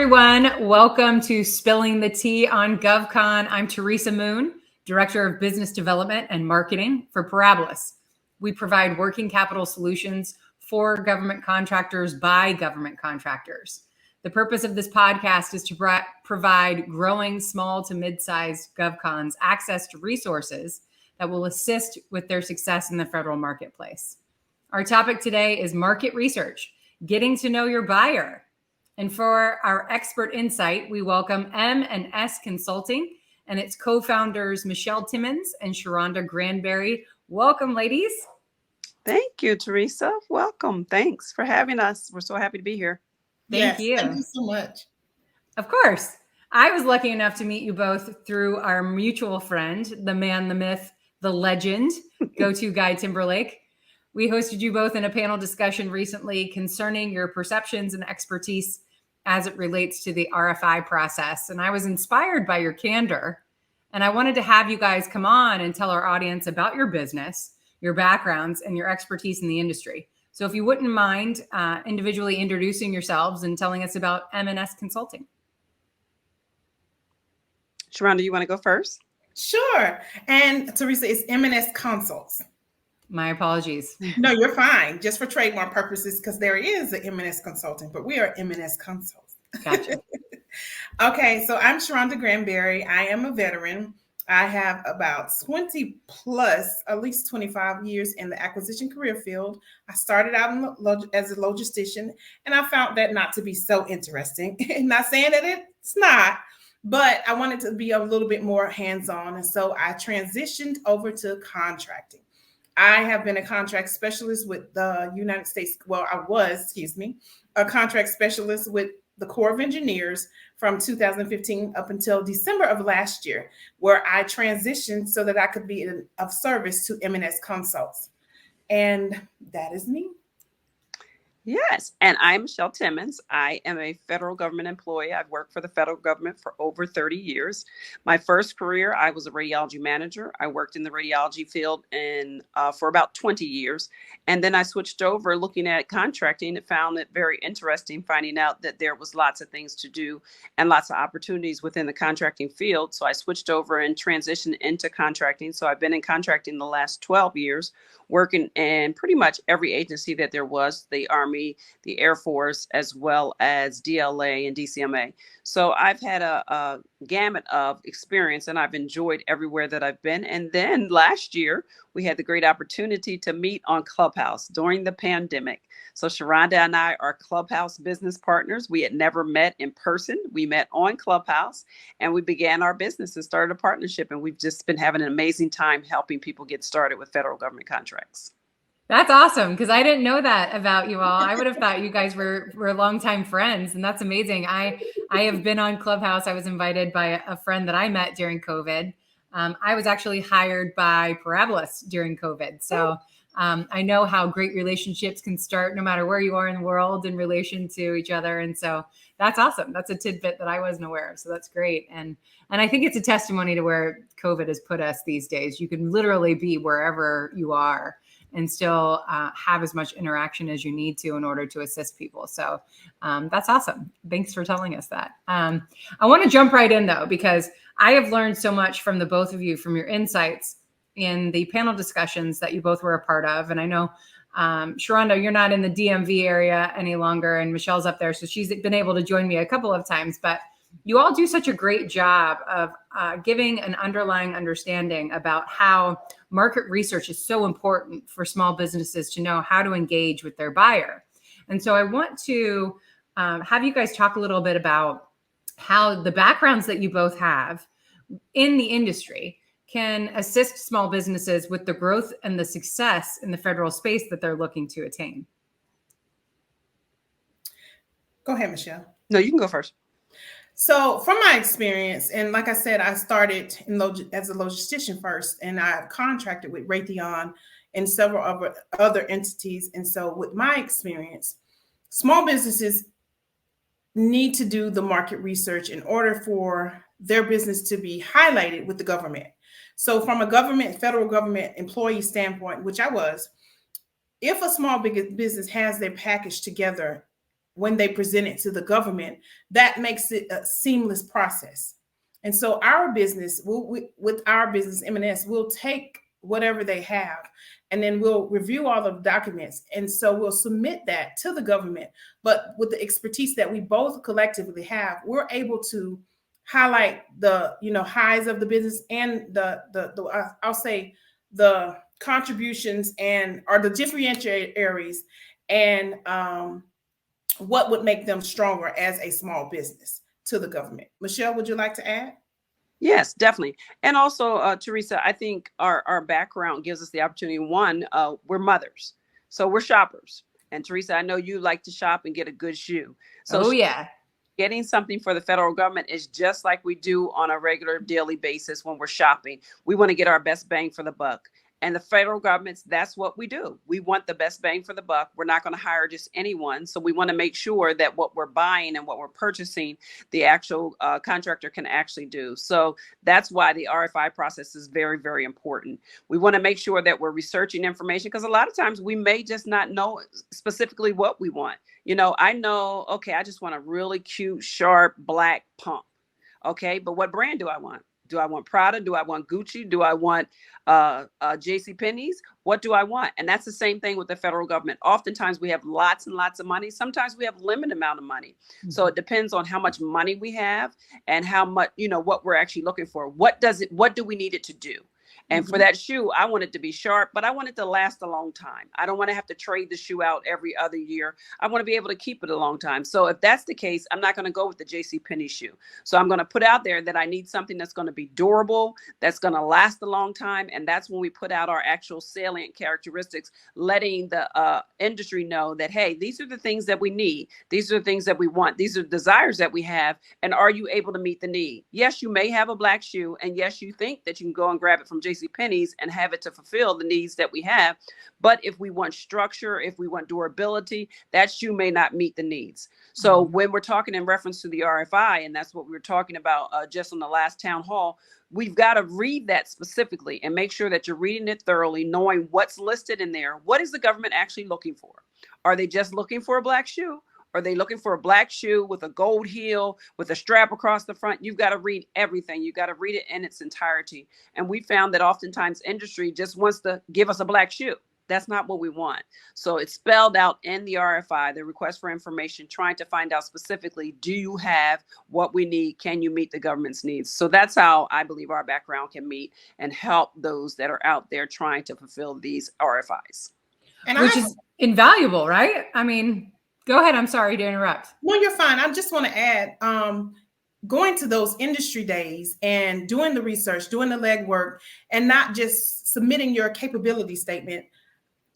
everyone. Welcome to Spilling the Tea on GovCon. I'm Teresa Moon, Director of Business Development and Marketing for Parabolis. We provide working capital solutions for government contractors by government contractors. The purpose of this podcast is to provide growing small to mid-sized GovCons access to resources that will assist with their success in the federal marketplace. Our topic today is market research, getting to know your buyer. And for our expert insight, we welcome M&S Consulting and its co-founders, Michelle Timmons and Sharonda Grandberry. Welcome, ladies. Thank you, Teresa. Welcome. Thanks for having us. We're so happy to be here. Thank you. Thank you so much. Of course. I was lucky enough to meet you both through our mutual friend, the man, the myth, the legend, go-to guy Timberlake. We hosted you both in a panel discussion recently concerning your perceptions and expertise as it relates to the RFI process. And I was inspired by your candor. And I wanted to have you guys come on and tell our audience about your business, your backgrounds, and your expertise in the industry. So if you wouldn't mind individually introducing yourselves and telling us about M&S Consulting. Sharonda, you want to go first? Sure. And Teresa, it's M&S Consults. My apologies. No, you're fine. Just for trademark purposes, because there is an M&S Consulting, but we are M&S Consults. Gotcha. Okay, so I'm Sharonda Grandberry. I am a veteran. I have about 20 plus, at least 25 years in the acquisition career field. I started out as a logistician, and I found that not to be so interesting. Not saying that it's not, but I wanted to be a little bit more hands-on. And so I transitioned over to contracting. I have been a contract specialist with the United States. Well, I was, a contract specialist with the Corps of Engineers from 2015 up until December of last year, where I transitioned so that I could be of service to M&S Consults. And that is me. Yes. And I'm Michelle Timmons. I am a federal government employee. I've worked for the federal government for over 30 years. My first career, I was a radiology manager. I worked in the radiology field for about 20 years. And then I switched over looking at contracting and found it very interesting, finding out that there was lots of things to do and lots of opportunities within the contracting field. So I switched over and transitioned into contracting. So I've been in contracting the last 12 years, working in pretty much every agency that there was, the Army, the Air Force, as well as DLA and DCMA. So I've had a gamut of experience, and I've enjoyed everywhere that I've been. And then last year, we had the great opportunity to meet on Clubhouse during the pandemic. So Sharonda and I are Clubhouse business partners. We had never met in person. We met on Clubhouse, and we began our business and started a partnership. And we've just been having an amazing time helping people get started with federal government contracts. That's awesome, because I didn't know that about you all. I would have thought you guys were longtime friends, and that's amazing. I have been on Clubhouse. I was invited by a friend that I met during COVID. I was actually hired by Parabolis during COVID. So I know how great relationships can start no matter where you are in the world in relation to each other. And so that's awesome. That's a tidbit that I wasn't aware of. So that's great. And I think it's a testimony to where COVID has put us these days. You can literally be wherever you are and still have as much interaction as you need to in order to assist people. So that's awesome. Thanks for telling us that. I want to jump right in, though, because I have learned so much from the both of you, from your insights in the panel discussions that you both were a part of. And I know, Sharonda, you're not in the DMV area any longer, and Michelle's up there, so she's been able to join me a couple of times. But you all do such a great job of giving an underlying understanding about how market research is so important for small businesses to know how to engage with their buyer. And so I want to have you guys talk a little bit about how the backgrounds that you both have in the industry can assist small businesses with the growth and the success in the federal space that they're looking to attain. Go ahead, Michelle. No, you can go first. So from my experience, and like I said, I started as a logistician first, and I contracted with Raytheon and several other entities. And so with my experience, small businesses need to do the market research in order for their business to be highlighted with the government. So from a federal government employee standpoint, which I was, if a small business has their package together when they present it to the government, that makes it a seamless process. And so our business, with our business, M&S, we'll take whatever they have, and then we'll review all of the documents. And so we'll submit that to the government. But with the expertise that we both collectively have, we're able to highlight the highs of the business and the I'll say the contributions or the differentiated areas, and what would make them stronger as a small business to the government. Michelle, would you like to add? Yes, definitely. And also, Teresa, I think our background gives us the opportunity. One, we're mothers, so we're shoppers. And Teresa, I know you like to shop and get a good shoe. So yeah. Getting something for the federal government is just like we do on a regular daily basis when we're shopping. We want to get our best bang for the buck. And the federal government, that's what we do. We want the best bang for the buck. We're not going to hire just anyone. So we want to make sure that what we're buying and what we're purchasing, the actual contractor can actually do. So that's why the RFI process is very, very important. We want to make sure that we're researching information, because a lot of times we may just not know specifically what we want. I know, okay, I just want a really cute, sharp, black pump. Okay, but what brand do I want? Do I want Prada? Do I want Gucci? Do I want JCPenney's? What do I want? And that's the same thing with the federal government. Oftentimes we have lots and lots of money. Sometimes we have limited amount of money. Mm-hmm. So it depends on how much money we have and how much, what we're actually looking for. What do we need it to do? And for that shoe, I want it to be sharp, but I want it to last a long time. I don't want to have to trade the shoe out every other year. I want to be able to keep it a long time. So if that's the case, I'm not going to go with the JCPenney shoe. So I'm going to put out there that I need something that's going to be durable, that's going to last a long time. And that's when we put out our actual salient characteristics, letting the industry know that, hey, these are the things that we need. These are the things that we want. These are the desires that we have. And are you able to meet the need? Yes, you may have a black shoe. And yes, you think that you can go and grab it from JCPenney's and have it to fulfill the needs that we have. But if we want structure, if we want durability, that shoe may not meet the needs. So when we're talking in reference to the RFI, and that's what we were talking about just on the last town hall, we've got to read that specifically and make sure that you're reading it thoroughly, knowing what's listed in there. What is the government actually looking for? Are they just looking for a black shoe? Are they looking for a black shoe with a gold heel, with a strap across the front? You've got to read everything. You've got to read it in its entirety. And we found that oftentimes industry just wants to give us a black shoe. That's not what we want. So it's spelled out in the RFI, the request for information, trying to find out specifically, do you have what we need? Can you meet the government's needs? So that's how I believe our background can meet and help those that are out there trying to fulfill these RFIs. Which is invaluable, right? I mean, go ahead. I'm sorry to interrupt. No, you're fine. I just want to add, going to those industry days and doing the research, doing the legwork, and not just submitting your capability statement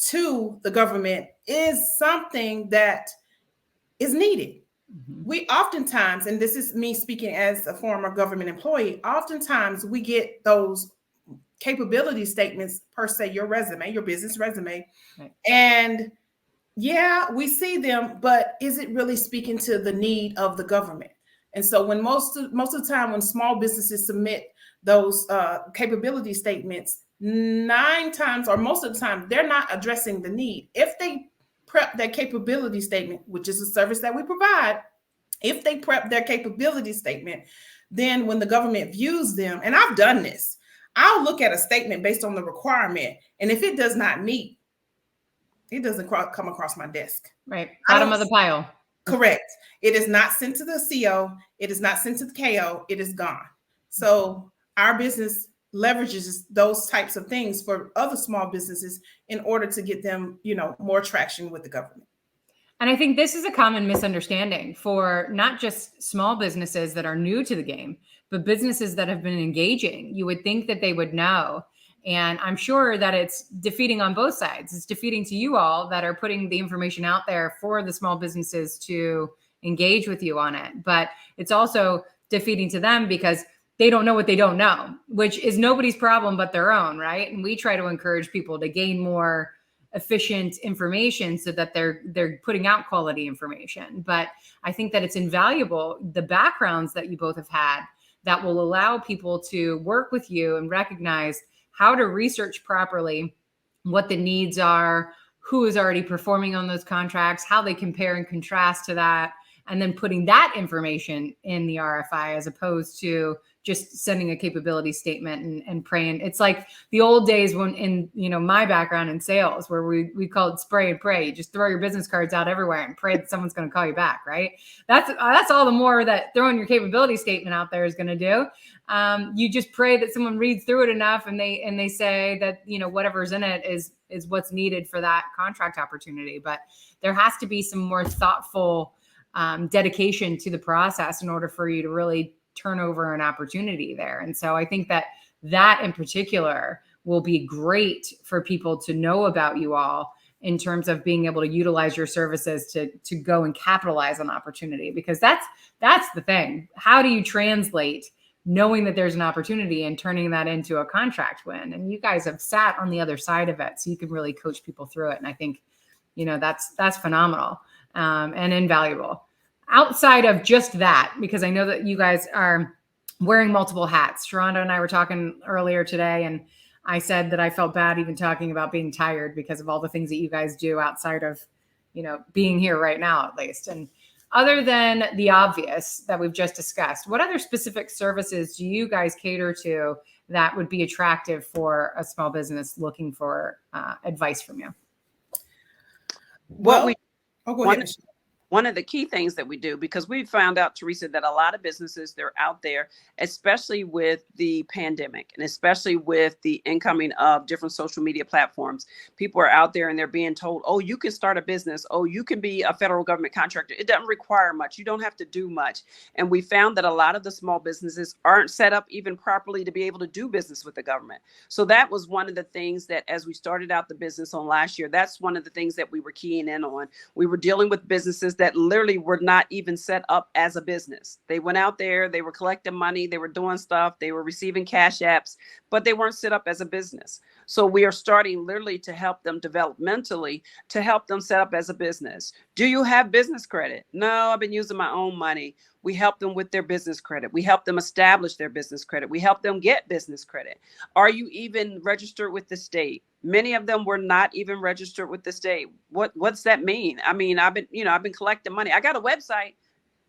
to the government is something that is needed. Mm-hmm. We oftentimes, and this is me speaking as a former government employee, oftentimes we get those capability statements per se, your resume, your business resume, right. And yeah, we see them, but is it really speaking to the need of the government? And so when most of the time when small businesses submit those capability statements, 9 times or most of the time, they're not addressing the need. If they prep their capability statement, which is a service that we provide, if they prep their capability statement, then when the government views them, and I've done this, I'll look at a statement based on the requirement. And if it does not meet, it doesn't come across my desk. Right. Bottom of the pile. Correct. It is not sent to the CO. It is not sent to the KO. It is gone. So our business leverages those types of things for other small businesses in order to get them, more traction with the government. And I think this is a common misunderstanding for not just small businesses that are new to the game, but businesses that have been engaging. You would think that they would know. And I'm sure that it's defeating on both sides. It's defeating to you all that are putting the information out there for the small businesses to engage with you on it. But it's also defeating to them because they don't know what they don't know, which is nobody's problem but their own, right? And we try to encourage people to gain more efficient information so that they're putting out quality information. But I think that it's invaluable, the backgrounds that you both have had that will allow people to work with you and recognize how to research properly what the needs are, who is already performing on those contracts, how they compare and contrast to that, and then putting that information in the RFI as opposed to just sending a capability statement and praying. It's like the old days when in, my background in sales, where we call it spray and pray. You just throw your business cards out everywhere and pray that someone's going to call you back, right? That's all the more that throwing your capability statement out there is going to do. You just pray that someone reads through it enough and they say that, whatever's in it is what's needed for that contract opportunity. But there has to be some more thoughtful dedication to the process in order for you to really turn over an opportunity there. And so I think that in particular will be great for people to know about you all in terms of being able to utilize your services to go and capitalize on opportunity, because that's the thing. How do you translate knowing that there's an opportunity and turning that into a contract win? And you guys have sat on the other side of it, so you can really coach people through it. And I think, that's phenomenal and invaluable. Outside of just that, because I know that you guys are wearing multiple hats. Sharonda and I were talking earlier today, and I said that I felt bad even talking about being tired because of all the things that you guys do outside of, being here right now, at least. And other than the obvious that we've just discussed, what other specific services do you guys cater to that would be attractive for a small business looking for advice from you? Go ahead. One of the key things that we do, because we found out, Teresa, that a lot of businesses, they're out there, especially with the pandemic and especially with the incoming of different social media platforms. People are out there and they're being told, oh, you can start a business. Oh, you can be a federal government contractor. It doesn't require much. You don't have to do much. And we found that a lot of the small businesses aren't set up even properly to be able to do business with the government. So that was one of the things that, as we started out the business on last year, that's one of the things that we were keying in on. We were dealing with businesses that literally were not even set up as a business. They went out there, they were collecting money, they were doing stuff, they were receiving cash apps, but they weren't set up as a business. So we are starting literally to help them developmentally to help them set up as a business. Do you have business credit? No, I've been using my own money. We help them with their business credit. We help them establish their business credit. We help them get business credit. Are you even registered with the state? Many of them were not even registered with the state. What's that mean? I mean, I've been collecting money. I got a website,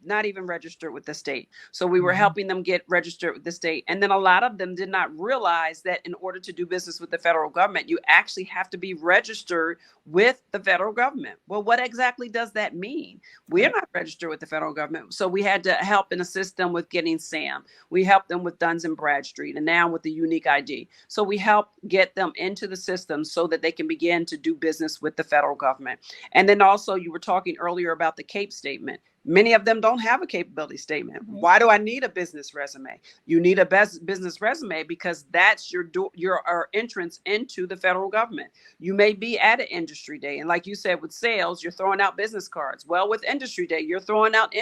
not even registered with the state. So we were helping them get registered with the state. And then a lot of them did not realize that in order to do business with the federal government, you actually have to be registered with the federal government. Well, what exactly does that mean? We're not registered with the federal government. So we had to help and assist them with getting SAM. We helped them with Duns and Bradstreet and now with the unique ID. So we help get them into the system so that they can begin to do business with the federal government. And then also you were talking earlier about the CAPE statement. Many of them don't have a capability statement. Why do I need a business resume? You need a business resume because that's your entrance into the federal government. You may be at an industry day, and like you said, with sales, you're throwing out business cards. Well, with industry day, you're filling out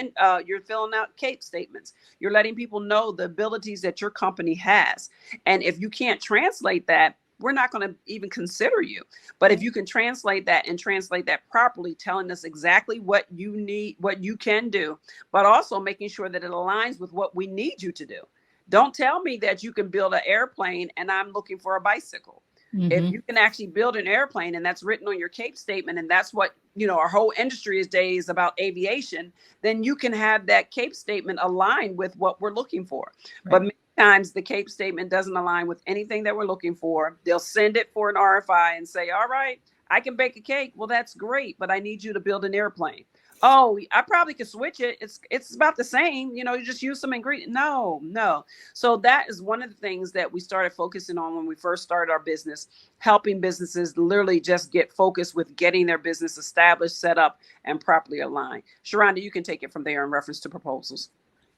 CAPE statements. You're letting people know the abilities that your company has, and if you can't translate that, we're not going to even consider you. But if you can translate that and translate that properly, telling us exactly what you need, what you can do, but also making sure that it aligns with what we need you to do. Don't tell me that you can build an airplane and I'm looking for a bicycle. If you can actually build an airplane and that's written on your CAPE statement, and that's what, our whole industry is about aviation, then you can have that CAPE statement aligned with what we're looking for. Right. But many times the CAPE statement doesn't align with anything that we're looking for. They'll send it for an RFI and say, all right, I can bake a cake. Well, that's great, but I need you to build an airplane. Oh, I probably could switch it. It's about the same. You just use some ingredients. No. So that is one of the things that we started focusing on when we first started our business, helping businesses literally just get focused with getting their business established, set up, and properly aligned. Sharonda, you can take it from there in reference to proposals.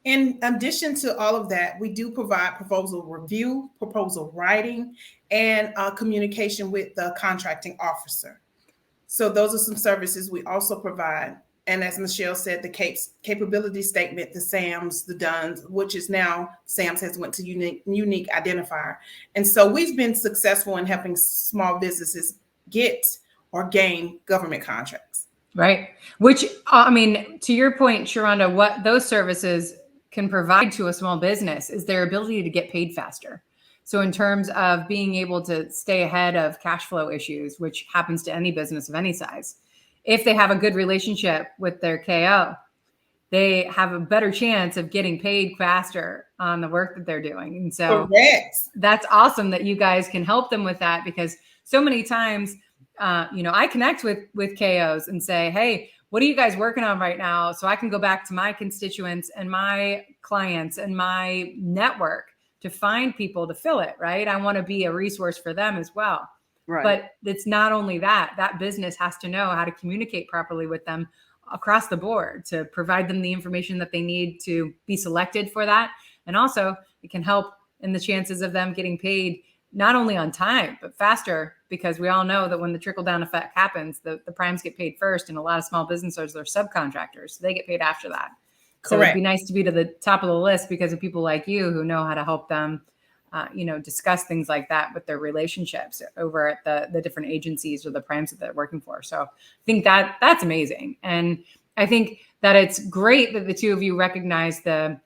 In addition to all of that, we do provide proposal review, proposal writing, and communication with the contracting officer. So those are some services we also provide. And as Michelle said, the capability statement, the SAMs, the DUNS, which is now SAMs has went to unique identifier. And so we've been successful in helping small businesses get or gain government contracts. Right. Which, to your point, Sharonda, what those services can provide to a small business is their ability to get paid faster. So in terms of being able to stay ahead of cash flow issues, which happens to any business of any size, if they have a good relationship with their KO, they have a better chance of getting paid faster on the work that they're doing. And so Correct. that's awesome that you guys can help them with that, because so many times, I connect with KOs and say, hey, what are you guys working on right now? So I can go back to my constituents and my clients and my network to find people to fill it, right? I want to be a resource for them as well. Right. But it's not only that business has to know how to communicate properly with them across the board to provide them the information that they need to be selected for that. And also it can help in the chances of them getting paid not only on time, but faster, because we all know that when the trickle down effect happens, the primes get paid first, and a lot of small businesses are subcontractors. So they get paid after that. So Correct. it'd be nice to be to the top of the list because of people like you who know how to help them, discuss things like that with their relationships over at the different agencies or the primes that they're working for. So I think that's amazing. And I think that it's great that the two of you recognize the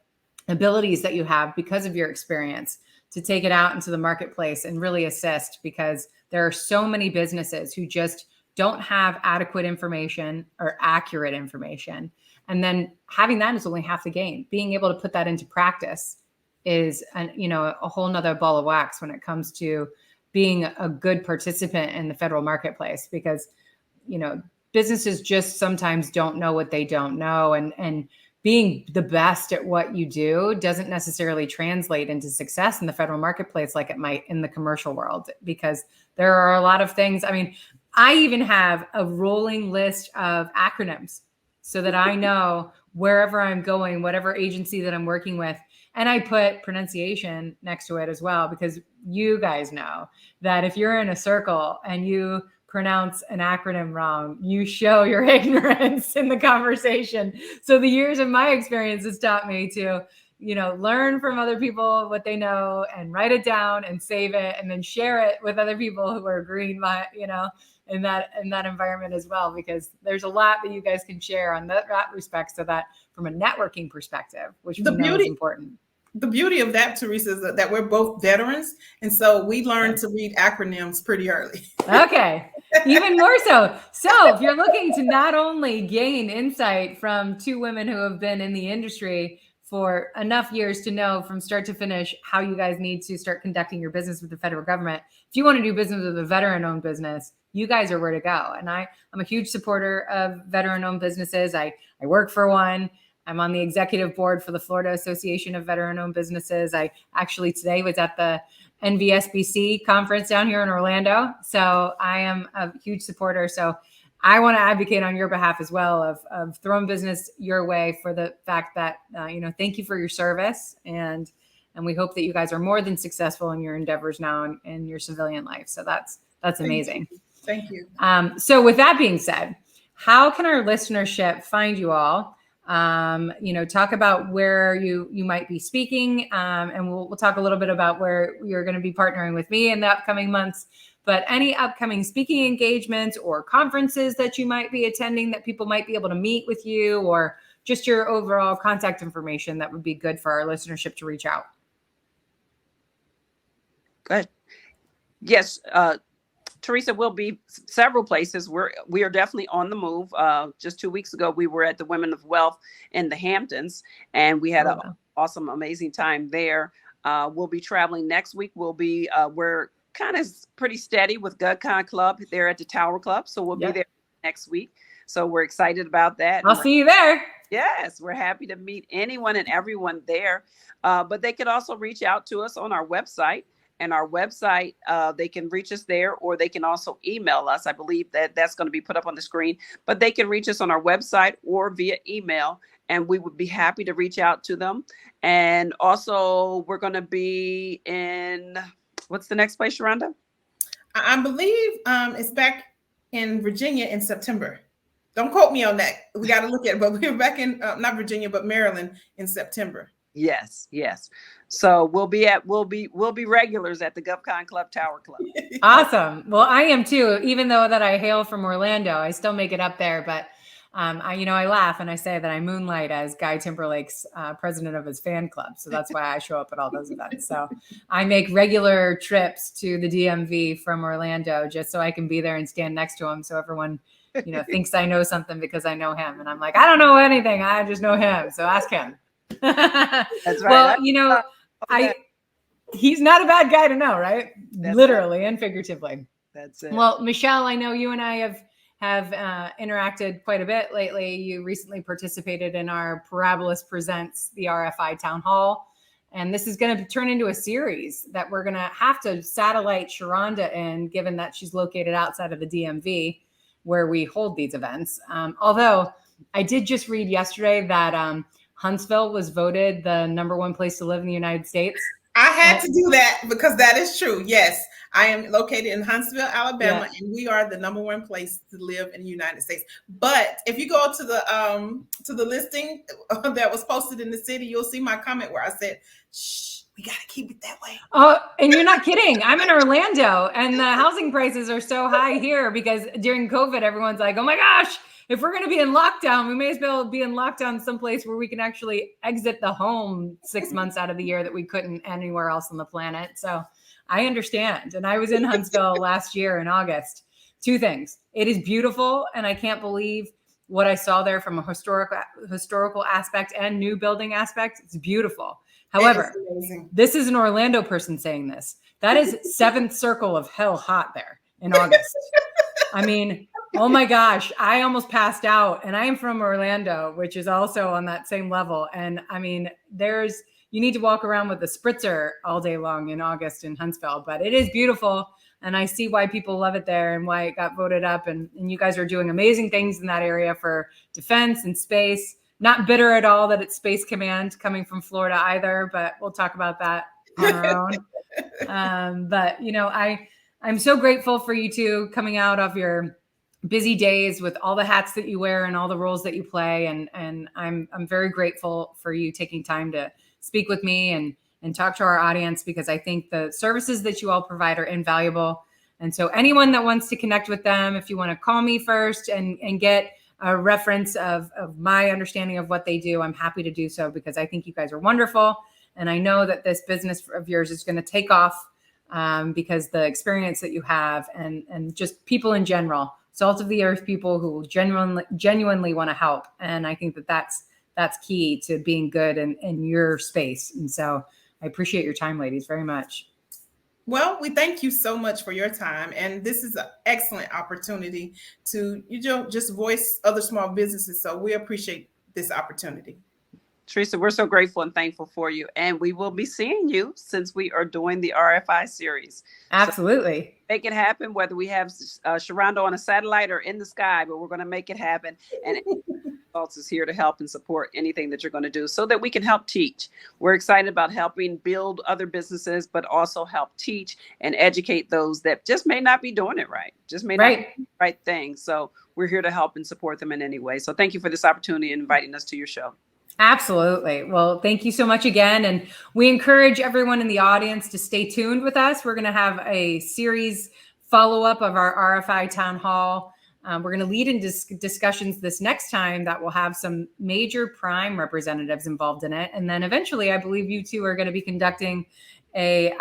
abilities that you have because of your experience to take it out into the marketplace and really assist, because there are so many businesses who just don't have adequate information or accurate information. And then having that is only half the game. Being able to put that into practice is, a whole nother ball of wax when it comes to being a good participant in the federal marketplace, because, businesses just sometimes don't know what they don't know. And being the best at what you do doesn't necessarily translate into success in the federal marketplace like it might in the commercial world, because there are a lot of things. I mean, I even have a rolling list of acronyms so that I know wherever I'm going, whatever agency that I'm working with. And I put pronunciation next to it as well, because you guys know that if you're in a circle and you pronounce an acronym wrong, you show your ignorance in the conversation. So the years of my experience has taught me to, learn from other people what they know and write it down and save it and then share it with other people who are agreeing in that environment as well, because there's a lot that you guys can share on that respect, so that from a networking perspective, which we know is important. The beauty of that, Teresa, is that we're both veterans. And so we learned to read acronyms pretty early. Okay. Even more so. So if you're looking to not only gain insight from two women who have been in the industry for enough years to know from start to finish how you guys need to start conducting your business with the federal government, if you want to do business with a veteran-owned business, you guys are where to go. And I'm a huge supporter of veteran-owned businesses. I work for one. I'm on the executive board for the Florida Association of Veteran-Owned Businesses. I actually today was at the NVSBC conference down here in Orlando. So I am a huge supporter. So I want to advocate on your behalf as well of throwing business your way for the fact that, thank you for your service. And we hope that you guys are more than successful in your endeavors now in your civilian life. So that's amazing. Thank you. So with that being said, how can our listenership find you all? Talk about where you might be speaking, and we'll talk a little bit about where you're going to be partnering with me in the upcoming months. But any upcoming speaking engagements or conferences that you might be attending that people might be able to meet with you, or just your overall contact information that would be good for our listenership to reach out. Good. Yes. Teresa, will be several places. We are definitely on the move. Just 2 weeks ago, we were at the Women of Wealth in the Hamptons, and we had an awesome, amazing time there. We'll be traveling next week. We're kind of pretty steady with GovCon Club there at the Tower Club, so we'll be there next week. So we're excited about that. I'll see you there. Yes, we're happy to meet anyone and everyone there. But they could also reach out to us on our website. And our website, they can reach us there, or they can also email us. I believe that's going to be put up on the screen, but they can reach us on our website or via email, and we would be happy to reach out to them. And also, we're going to be in, what's the next place, Sharonda? I believe it's back in Virginia in September. Don't quote me on that. We got to look at it, but we're back in, not Virginia, but Maryland in September. Yes. So we'll be regulars at the GovCon Club Tower Club. Awesome. Well, I am too. Even though that I hail from Orlando, I still make it up there. But I laugh and I say that I moonlight as Guy Timberlake's president of his fan club. So that's why I show up at all those events. So I make regular trips to the DMV from Orlando just so I can be there and stand next to him. So everyone, thinks I know something because I know him. And I'm like, I don't know anything. I just know him. So ask him. That's right. Well, he's not a bad guy to know, right? That's Literally right. and figuratively. That's it. Well, Michelle, I know you and I have interacted quite a bit lately. You recently participated in our Parabolis Presents the RFI Town Hall. And this is going to turn into a series that we're going to have to satellite Sharonda in, given that she's located outside of the DMV where we hold these events. Although I did just read yesterday that Huntsville was voted the #1 place to live in the United States. I had to do that because that is true. Yes, I am located in Huntsville, Alabama, and we are the #1 place to live in the United States. But if you go to the listing that was posted in the city, you'll see my comment where I said, "Shh, we got to keep it that way." Oh, and you're not kidding. I'm in Orlando, and the housing prices are so high here because during COVID, everyone's like, "Oh my gosh, if we're going to be in lockdown, we may as well be in lockdown someplace where we can actually exit the home 6 months out of the year that we couldn't anywhere else on the planet." So I understand. And I was in Huntsville last year in August. Two things. It is beautiful, and I can't believe what I saw there from a historical aspect and new building aspect. It's beautiful. However, this is an Orlando person saying this. That is 7th circle of hell hot there in August. I mean, oh my gosh, I almost passed out. And I am from Orlando, which is also on that same level. And I mean, you need to walk around with a spritzer all day long in August in Huntsville, but it is beautiful. And I see why people love it there and why it got voted up. And you guys are doing amazing things in that area for defense and space. Not bitter at all that it's Space Command coming from Florida either, but we'll talk about that on our own. But I'm so grateful for you two coming out of your busy days with all the hats that you wear and all the roles that you play. And I'm very grateful for you taking time to speak with me and talk to our audience, because I think the services that you all provide are invaluable. And so anyone that wants to connect with them, if you want to call me first and get a reference of my understanding of what they do, I'm happy to do so, because I think you guys are wonderful. And I know that this business of yours is going to take off because the experience that you have and just people in general, salt of the earth people who will genuinely want to help. And I think that that's key to being good in your space. And so I appreciate your time, ladies, very much. Well, we thank you so much for your time. And this is an excellent opportunity to, just voice other small businesses. So we appreciate this opportunity. Teresa, we're so grateful and thankful for you. And we will be seeing you since we are doing the RFI series. Absolutely. So make it happen, whether we have Sharonda on a satellite or in the sky, but we're going to make it happen. And else is here to help and support anything that you're going to do so that we can help teach. We're excited about helping build other businesses, but also help teach and educate those that just may not be doing it right, just may not be the right thing. So we're here to help and support them in any way. So thank you for this opportunity and inviting us to your show. Absolutely. Well, thank you so much again. And we encourage everyone in the audience to stay tuned with us. We're going to have a series follow-up of our RFI Town Hall. We're going to lead into discussions this next time that will have some major prime representatives involved in it. And then eventually, I believe you two are going to be conducting a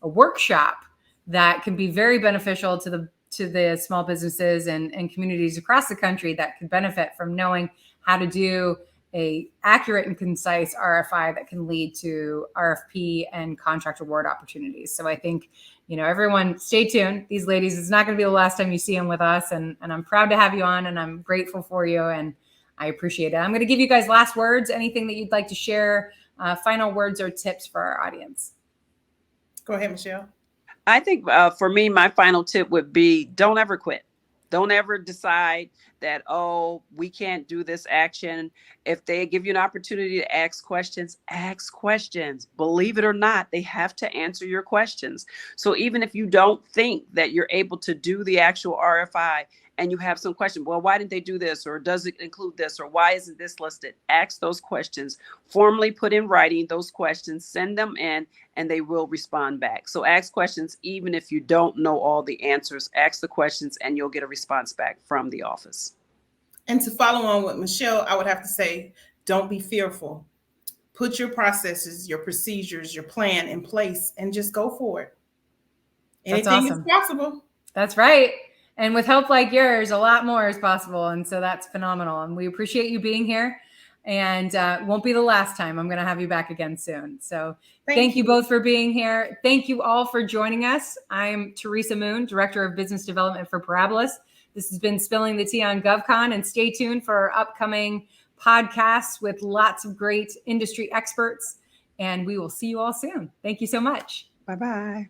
workshop that can be very beneficial to the small businesses and communities across the country that could benefit from knowing how to do a accurate and concise RFI that can lead to RFP and contract award opportunities. So I think, everyone stay tuned. These ladies, it's not going to be the last time you see them with us. And I'm proud to have you on, and I'm grateful for you. And I appreciate it. I'm going to give you guys last words, anything that you'd like to share, final words or tips for our audience. Go ahead, Michelle. I think for me, my final tip would be don't ever quit. Don't ever decide that, oh, we can't do this action. If they give you an opportunity to ask questions, ask questions. Believe it or not, they have to answer your questions. So even if you don't think that you're able to do the actual RFI and you have some question, well, why didn't they do this? Or does it include this? Or why isn't this listed? Ask those questions, formally put in writing those questions, send them in, and they will respond back. So ask questions, even if you don't know all the answers, ask the questions and you'll get a response back from the office. And to follow on with Michelle, I would have to say, don't be fearful. Put your processes, your procedures, your plan in place and just go for it. That's Anything is awesome. possible. That's right. And with help like yours, a lot more is possible. And so that's phenomenal. And we appreciate you being here. And won't be the last time. I'm going to have you back again soon. So thank you both for being here. Thank you all for joining us. I'm Teresa Moon, Director of Business Development for Parabolas. This has been Spilling the Tea on GovCon. And stay tuned for our upcoming podcasts with lots of great industry experts. And we will see you all soon. Thank you so much. Bye-bye.